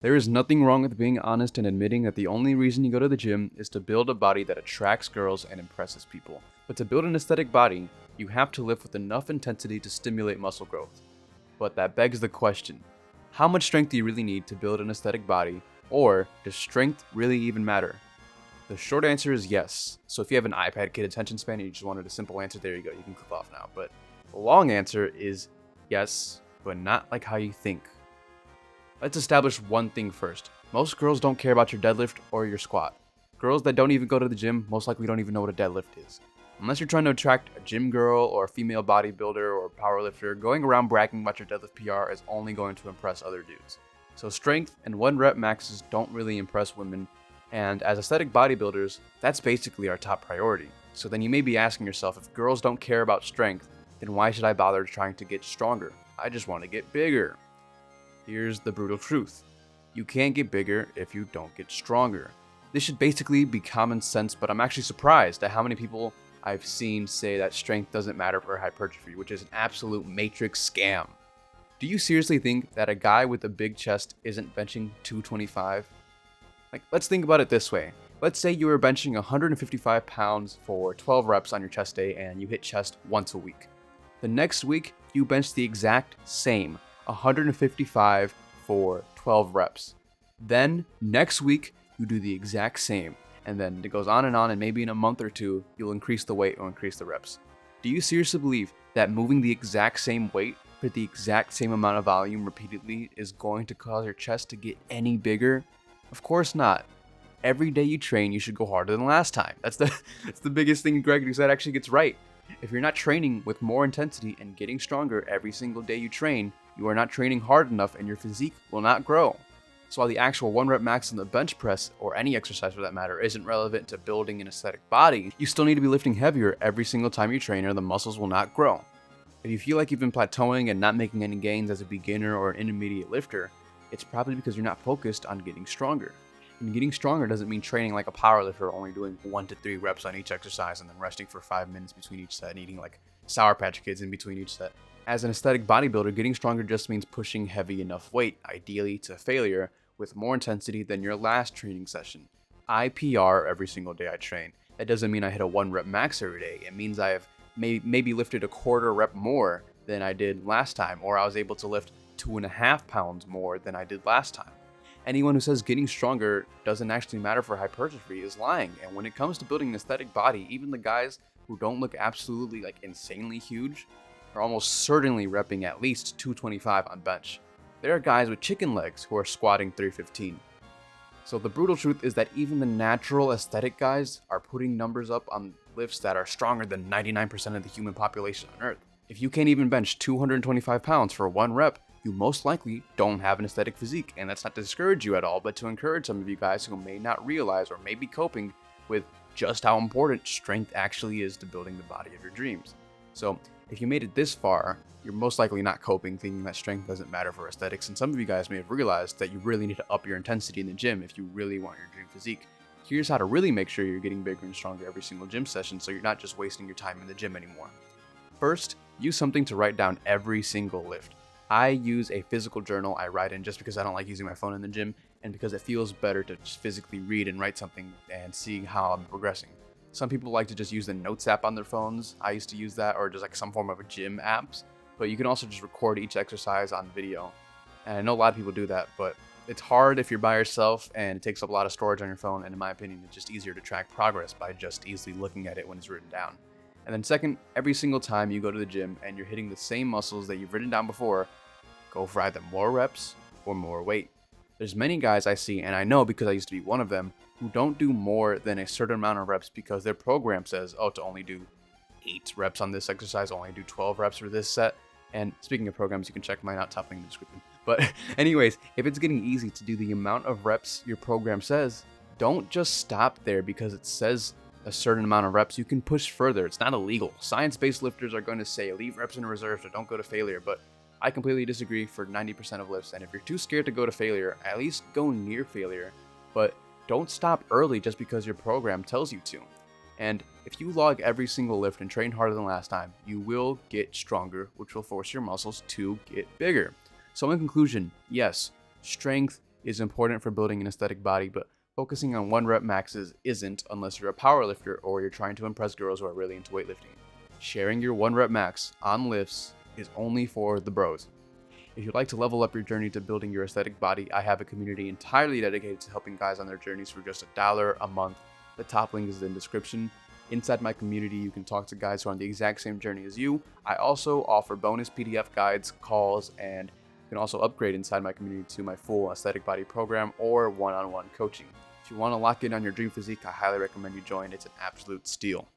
There is nothing wrong with being honest and admitting that the only reason you go to the gym is to build a body that attracts girls and impresses people. But to build an aesthetic body, you have to lift with enough intensity to stimulate muscle growth. But that begs the question, how much strength do you really need to build an aesthetic body, or does strength really even matter? The short answer is yes. So if you have an iPad kid attention span and you just wanted a simple answer, there you go, you can click off now. But the long answer is yes, but not like how you think. Let's establish one thing first. Most girls don't care about your deadlift or your squat. Girls that don't even go to the gym most likely don't even know what a deadlift is. Unless you're trying to attract a gym girl or a female bodybuilder or powerlifter, going around bragging about your deadlift PR is only going to impress other dudes. So strength and 1 rep maxes don't really impress women, and as aesthetic bodybuilders, that's basically our top priority. So then you may be asking yourself, if girls don't care about strength, then why should I bother trying to get stronger? I just want to get bigger. Here's the brutal truth. You can't get bigger if you don't get stronger. This should basically be common sense, but I'm actually surprised at how many people I've seen say that strength doesn't matter for hypertrophy, which is an absolute matrix scam. Do you seriously think that a guy with a big chest isn't benching 225? Let's think about it this way. Let's say you were benching 155 pounds for 12 reps on your chest day and you hit chest once a week. The next week, you bench the exact same 155 for 12 reps. Then next week, you do the exact same. And then it goes on, and maybe in a month or two, you'll increase the weight or increase the reps. Do you seriously believe that moving the exact same weight for the exact same amount of volume repeatedly is going to cause your chest to get any bigger? Of course not. Every day you train, you should go harder than last time. That's the biggest thing Greg Doucette actually gets right. If you're not training with more intensity and getting stronger every single day you train, you are not training hard enough and your physique will not grow. So while the actual 1 rep max on the bench press, or any exercise for that matter, isn't relevant to building an aesthetic body, you still need to be lifting heavier every single time you train or the muscles will not grow. If you feel like you've been plateauing and not making any gains as a beginner or an intermediate lifter, it's probably because you're not focused on getting stronger. And getting stronger doesn't mean training like a powerlifter, only doing 1 to 3 reps on each exercise and then resting for 5 minutes between each set and eating like Sour Patch Kids in between each set. As an aesthetic bodybuilder, getting stronger just means pushing heavy enough weight, ideally to failure, with more intensity than your last training session. I PR every single day I train. That doesn't mean I hit a 1 rep max every day. It means I have maybe lifted a quarter rep more than I did last time, or I was able to lift 2.5 pounds more than I did last time. Anyone who says getting stronger doesn't actually matter for hypertrophy is lying. And when it comes to building an aesthetic body, even the guys who don't look absolutely insanely huge are almost certainly repping at least 225 on bench. There are guys with chicken legs who are squatting 315. So the brutal truth is that even the natural aesthetic guys are putting numbers up on lifts that are stronger than 99% of the human population on Earth. If you can't even bench 225 pounds for 1 rep, you most likely don't have an aesthetic physique. And that's not to discourage you at all, but to encourage some of you guys who may not realize or may be coping with just how important strength actually is to building the body of your dreams. So if you made it this far, you're most likely not coping, thinking that strength doesn't matter for aesthetics, and some of you guys may have realized that you really need to up your intensity in the gym if you really want your dream physique. Here's how to really make sure you're getting bigger and stronger every single gym session so you're not just wasting your time in the gym anymore. First, use something to write down every single lift. I use a physical journal I write in just because I don't like using my phone in the gym, and because it feels better to just physically read and write something and see how I'm progressing. Some people like to just use the Notes app on their phones. I used to use that, or just some form of a gym apps. But you can also just record each exercise on video. And I know a lot of people do that, but it's hard if you're by yourself and it takes up a lot of storage on your phone. And in my opinion, it's just easier to track progress by just easily looking at it when it's written down. And then second, every single time you go to the gym and you're hitting the same muscles that you've written down before, go for either more reps or more weight. There's many guys I see, and I know because I used to be one of them, who don't do more than a certain amount of reps because their program says, to only do 8 reps on this exercise, only do 12 reps for this set. And speaking of programs, you can check mine out, top link in the description. But anyways, if it's getting easy to do the amount of reps your program says, don't just stop there because it says a certain amount of reps. You can push further. It's not illegal. Science-based lifters are going to say leave reps in reserves or don't go to failure, but I completely disagree for 90% of lifts. And if you're too scared to go to failure, at least go near failure, but don't stop early just because your program tells you to. And if you log every single lift and train harder than last time, you will get stronger, which will force your muscles to get bigger. So in conclusion, yes, strength is important for building an aesthetic body, but focusing on 1 rep maxes isn't unless you're a powerlifter or you're trying to impress girls who are really into weightlifting. Sharing your 1 rep max on lifts is only for the bros. If you'd like to level up your journey to building your aesthetic body, I have a community entirely dedicated to helping guys on their journeys for just $1 a month. The top link is in the description. Inside my community, you can talk to guys who are on the exact same journey as you. I also offer bonus PDF guides, calls, and you can also upgrade inside my community to my full aesthetic body program or one-on-one coaching. If you want to lock in on your dream physique, I highly recommend you join. It's an absolute steal.